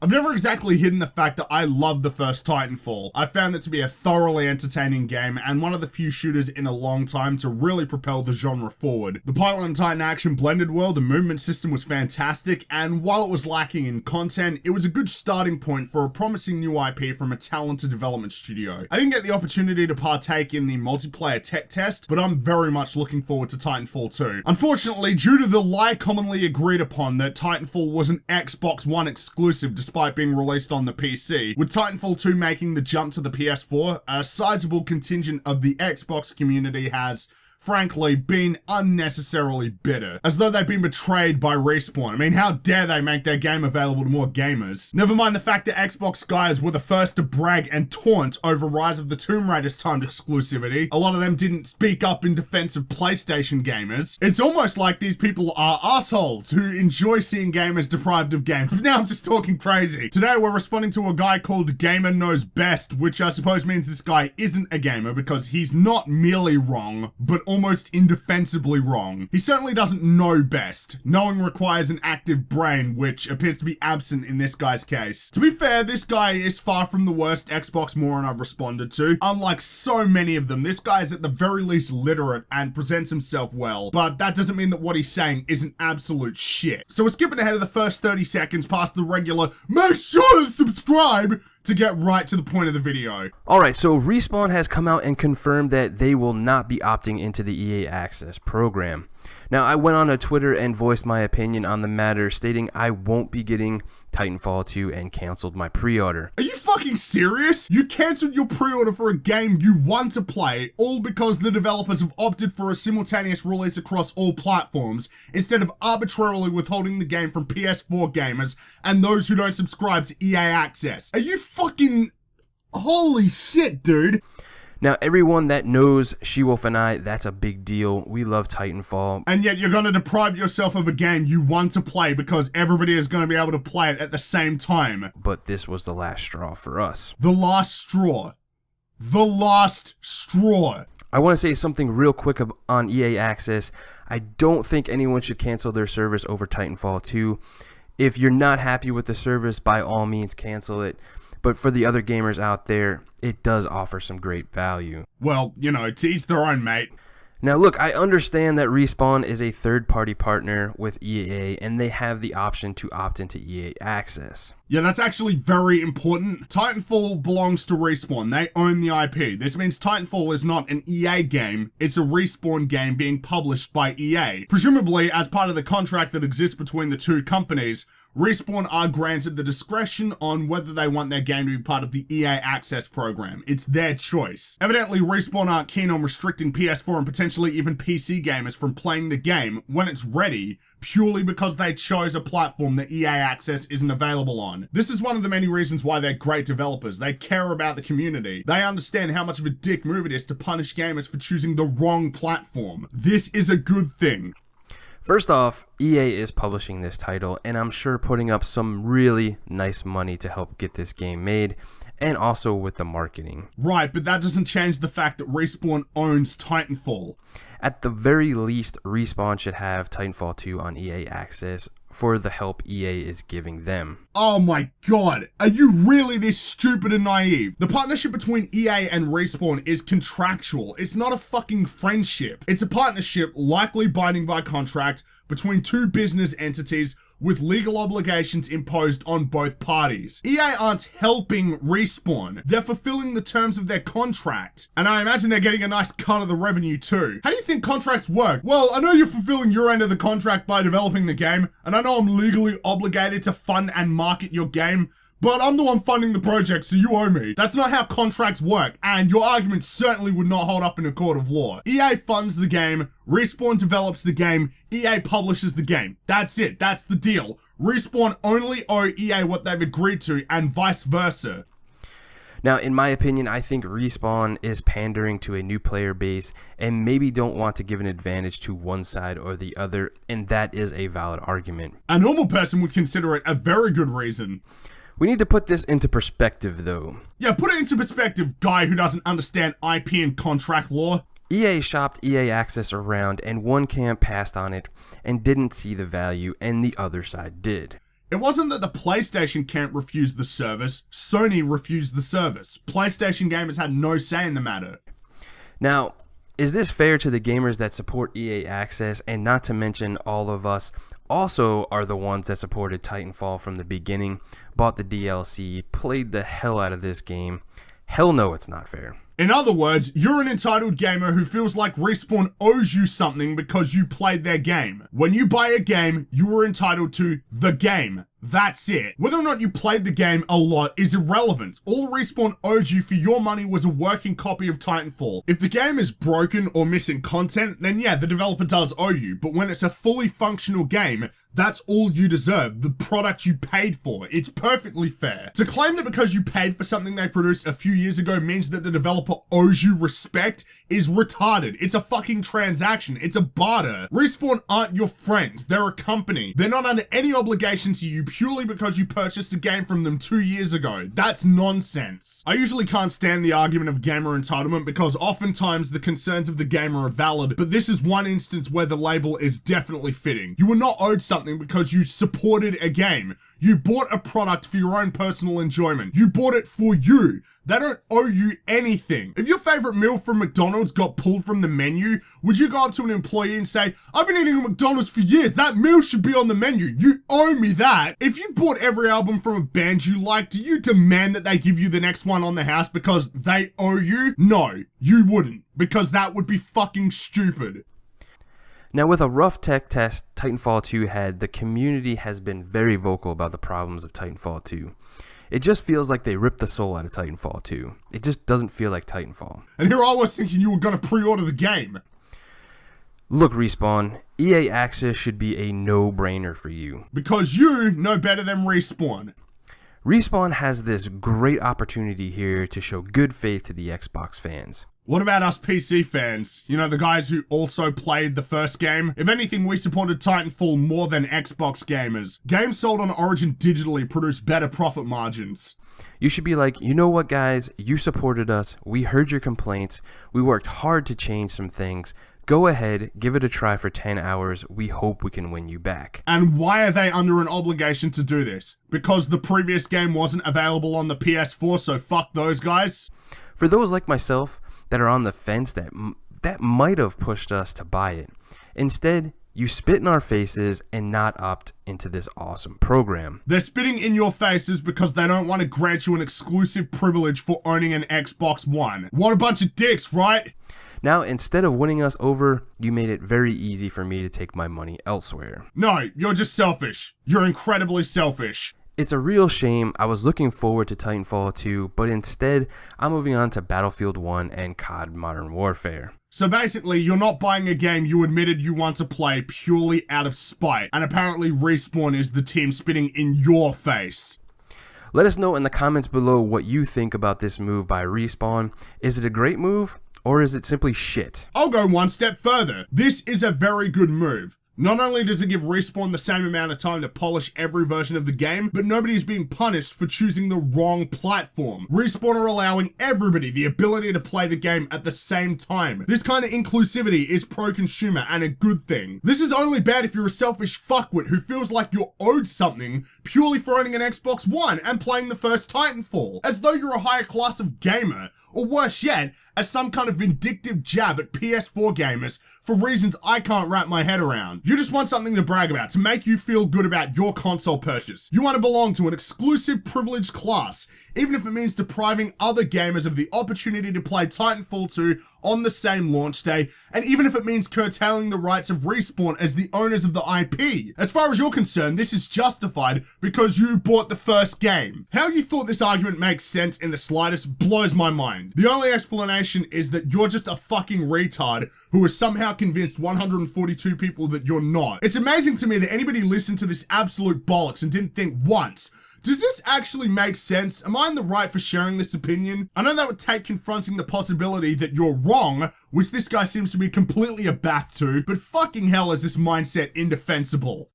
I've never exactly hidden the fact that I loved the first Titanfall. I found it to be a thoroughly entertaining game and one of the few shooters in a long time to really propel the genre forward. The Pilot and Titan action blended well, the movement system was fantastic, and while it was lacking in content, it was a good starting point for a promising new IP from a talented development studio. I didn't get the opportunity to partake in the multiplayer tech test, but I'm very much looking forward to Titanfall 2. Unfortunately, due to the lie commonly agreed upon that Titanfall was an Xbox One exclusive despite being released on the PC, with Titanfall 2 making the jump to the PS4, a sizable contingent of the Xbox community has, frankly, been unnecessarily bitter, as though they've been betrayed by Respawn. I mean, how dare they make their game available to more gamers? Never mind the fact that Xbox guys were the first to brag and taunt over Rise of the Tomb Raider's timed exclusivity. A lot of them didn't speak up in defense of PlayStation gamers. It's almost like these people are assholes who enjoy seeing gamers deprived of games. But now I'm just talking crazy. Today we're responding to a guy called Gamer Knows Best, which I suppose means this guy isn't a gamer because he's not merely wrong, but almost indefensibly wrong. He certainly doesn't know best. Knowing requires an active brain, which appears to be absent in this guy's case. To be fair, this guy is far from the worst Xbox moron I've responded to. Unlike so many of them, this guy is at the very least literate and presents himself well, but that doesn't mean that what he's saying isn't absolute shit. So we're skipping ahead of the first 30 seconds past the regular, make sure to subscribe, to get right to the point of the video. Alright, so Respawn has come out and confirmed that they will not be opting into the EA Access program. Now, I went on to Twitter and voiced my opinion on the matter, stating I won't be getting Titanfall 2 and canceled my pre-order. Are you fucking serious? You cancelled your pre-order for a game you want to play, all because the developers have opted for a simultaneous release across all platforms, instead of arbitrarily withholding the game from PS4 gamers and those who don't subscribe to EA Access. Are you fucking... Holy shit, dude. Now, everyone that knows She-Wolf and I, that's a big deal. We love Titanfall. And yet you're going to deprive yourself of a game you want to play because everybody is going to be able to play it at the same time. But this was the last straw for us. The last straw. The last straw. I want to say something real quick on EA Access. I don't think anyone should cancel their service over Titanfall 2. If you're not happy with the service, by all means cancel it. But for the other gamers out there, it does offer some great value. Well, you know, to each their own, mate. Now look, I understand that Respawn is a third-party partner with EA, and they have the option to opt into EA Access. Yeah, that's actually very important. Titanfall belongs to Respawn. They own the IP. This means Titanfall is not an EA game, it's a Respawn game being published by EA. Presumably, as part of the contract that exists between the two companies, Respawn are granted the discretion on whether they want their game to be part of the EA Access program. It's their choice. Evidently, Respawn aren't keen on restricting PS4 and potentially even PC gamers from playing the game when it's ready, purely because they chose a platform that EA Access isn't available on. This is one of the many reasons why they're great developers. They care about the community. They understand how much of a dick move it is to punish gamers for choosing the wrong platform. This is a good thing. First off, EA is publishing this title, and I'm sure putting up some really nice money to help get this game made, and also with the marketing. Right, but that doesn't change the fact that Respawn owns Titanfall. At the very least, Respawn should have Titanfall 2 on EA Access for the help EA is giving them. Oh my god, are you really this stupid and naive? The partnership between EA and Respawn is contractual. It's not a fucking friendship. It's a partnership likely binding by contract between two business entities with legal obligations imposed on both parties. EA aren't helping Respawn. They're fulfilling the terms of their contract. And I imagine they're getting a nice cut of the revenue too. How do you think contracts work? Well, I know you're fulfilling your end of the contract by developing the game, and I know I'm legally obligated to fund and market your game, but I'm the one funding the project, so you owe me. That's not how contracts work, and your argument certainly would not hold up in a court of law. EA funds the game, Respawn develops the game, EA publishes the game. That's it, that's the deal. Respawn only owe EA what they've agreed to, and vice versa. Now, in my opinion, I think Respawn is pandering to a new player base and maybe don't want to give an advantage to one side or the other, and that is a valid argument. A normal person would consider it a very good reason. We need to put this into perspective, though. Yeah, put it into perspective, guy who doesn't understand IP and contract law. EA shopped EA Access around, and one camp passed on it and didn't see the value, and the other side did. It wasn't that the PlayStation can't refuse the service, Sony refused the service. PlayStation gamers had no say in the matter. Now, is this fair to the gamers that support EA Access, and not to mention all of us also are the ones that supported Titanfall from the beginning, bought the DLC, played the hell out of this game? Hell no, it's not fair. In other words, you're an entitled gamer who feels like Respawn owes you something because you played their game. When you buy a game, you are entitled to the game. That's it. Whether or not you played the game a lot is irrelevant. All Respawn owed you for your money was a working copy of Titanfall. If the game is broken or missing content, then yeah, the developer does owe you. But when it's a fully functional game, that's all you deserve. The product you paid for. It's perfectly fair. To claim that because you paid for something they produced a few years ago means that the developer owes you respect is retarded. It's a fucking transaction. It's a barter. Respawn aren't your friends. They're a company. They're not under any obligation to you purely because you purchased a game from them 2 years ago. That's nonsense. I usually can't stand the argument of gamer entitlement because oftentimes the concerns of the gamer are valid, but this is one instance where the label is definitely fitting. You were not owed something because you supported a game. You bought a product for your own personal enjoyment. You bought it for you. They don't owe you anything. If your favorite meal from McDonald's got pulled from the menu, would you go up to an employee and say, I've been eating at McDonald's for years, that meal should be on the menu, you owe me that? If you bought every album from a band you like, do you demand that they give you the next one on the house because they owe you? No, you wouldn't, because that would be fucking stupid. Now, with a rough tech test Titanfall 2 had, the community has been very vocal about the problems of Titanfall 2. It just feels like they ripped the soul out of Titanfall 2. It just doesn't feel like Titanfall. And here I was thinking you were going to pre-order the game. Look, Respawn, EA Access should be a no-brainer for you. Because you know better than Respawn. Respawn has this great opportunity here to show good faith to the Xbox fans. What about us PC fans? You know, the guys who also played the first game? If anything, we supported Titanfall more than Xbox gamers. Games sold on Origin digitally produce better profit margins. You should be like, you know what, guys? You supported us. We heard your complaints. We worked hard to change some things. Go ahead, give it a try for 10 hours. We hope we can win you back. And why are they under an obligation to do this? Because the previous game wasn't available on the PS4, so fuck those guys? For those like myself that are on the fence that might have pushed us to buy it, instead, you spit in our faces and not opt into this awesome program. They're spitting in your faces because they don't want to grant you an exclusive privilege for owning an Xbox One. What a bunch of dicks, right? Now, instead of winning us over, you made it very easy for me to take my money elsewhere. No, you're just selfish. You're incredibly selfish. It's a real shame. I was looking forward to Titanfall 2, but instead, I'm moving on to Battlefield 1 and COD Modern Warfare. So basically, you're not buying a game you admitted you want to play purely out of spite, and apparently Respawn is the team spitting in your face. Let us know in the comments below what you think about this move by Respawn. Is it a great move, or is it simply shit? I'll go one step further. This is a very good move. Not only does it give Respawn the same amount of time to polish every version of the game, but nobody is being punished for choosing the wrong platform. Respawn are allowing everybody the ability to play the game at the same time. This kind of inclusivity is pro-consumer and a good thing. This is only bad if you're a selfish fuckwit who feels like you're owed something purely for owning an Xbox One and playing the first Titanfall, as though you're a higher class of gamer. Or worse yet, as some kind of vindictive jab at PS4 gamers for reasons I can't wrap my head around. You just want something to brag about, to make you feel good about your console purchase. You want to belong to an exclusive privileged class, even if it means depriving other gamers of the opportunity to play Titanfall 2 on the same launch day, and even if it means curtailing the rights of Respawn as the owners of the IP. As far as you're concerned, this is justified because you bought the first game. How you thought this argument makes sense in the slightest blows my mind. The only explanation is that you're just a fucking retard who has somehow convinced 142 people that you're not. It's amazing to me that anybody listened to this absolute bollocks and didn't think once, does this actually make sense? Am I in the right for sharing this opinion? I know that would take confronting the possibility that you're wrong, which this guy seems to be completely abaft to, but fucking hell is this mindset indefensible.